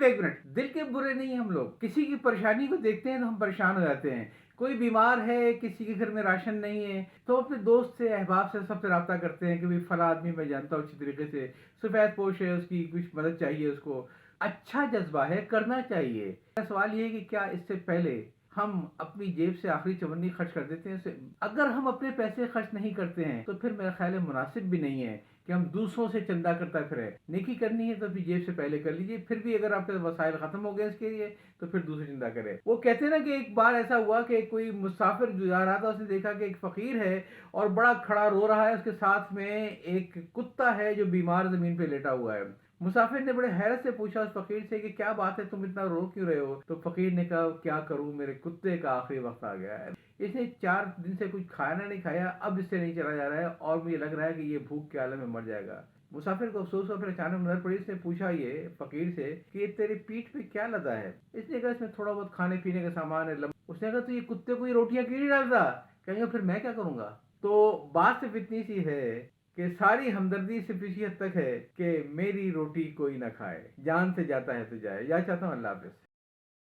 صرف ایک منٹ، دل کے برے نہیں ہم لوگ، کسی کی پریشانی کو دیکھتے ہیں تو ہم پریشان ہو جاتے ہیں. کوئی بیمار ہے، کسی کے گھر میں راشن نہیں ہے، تو اپنے دوست سے، احباب سے، سب سے رابطہ کرتے ہیں کہ بھئی فلاں آدمی میں جانتا ہوں اچھی طریقے سے، سفید پوش ہے، اس کی کچھ مدد چاہیے اس کو. اچھا جذبہ ہے، کرنا چاہیے. سوال یہ ہے کہ کیا اس سے پہلے ہم اپنی جیب سے آخری چونی خرچ کر دیتے ہیں؟ اگر ہم اپنے پیسے خرچ نہیں کرتے ہیں تو پھر میرا خیال ہے مناسب بھی نہیں ہے کہ ہم دوسروں سے چندہ کرتا پھرے. نیکی کرنی ہے تو اپنی جیب سے پہلے کر لیجئے، پھر بھی اگر آپ کے وسائل ختم ہو گئے اس کے لیے تو پھر دوسرے چندہ کرے. وہ کہتے ہیں نا کہ ایک بار ایسا ہوا کہ کوئی مسافر جا رہا تھا، اس نے دیکھا کہ ایک فقیر ہے اور بڑا کھڑا رو رہا ہے، اس کے ساتھ میں ایک کتا ہے جو بیمار زمین پہ لیٹا ہوا ہے. مسافر نے بڑے حیرت سے پوچھا اس فقیر سے کہ کیا بات ہے، تم اتنا رو کیوں رہے ہو؟ تو فقیر نے کہا کیا کروں، میرے کتے کا آخری وقت آ گیا ہے. اس نے 4 دن سے کچھ کھانا نہیں کھایا، اب اس سے نہیں چلا جا رہا ہے اور مجھے لگ رہا ہے کہ یہ بھوک کے عالم میں مر جائے گا. مسافر کو افسوس ہوا، پھر اچانک نظر پڑی، اس نے پوچھا یہ فقیر سے کہ یہ تیری پیٹھ پہ کیا لدا ہے؟ اس نے کہا اس میں تھوڑا بہت کھانے پینے کا سامان ہے. اس نے کہا تو یہ کتے کو یہ روٹیاں کیوں نہیں ڈالتا؟ کہیں گے پھر میں کیا کروں گا؟ تو بات صرف اتنی سی ہے کہ ساری ہمدردی صرف اسی حد تک ہے کہ میری روٹی کوئی نہ کھائے، جان سے جاتا ہے تو جائے. یا چاہتا ہوں اللہ حافظ.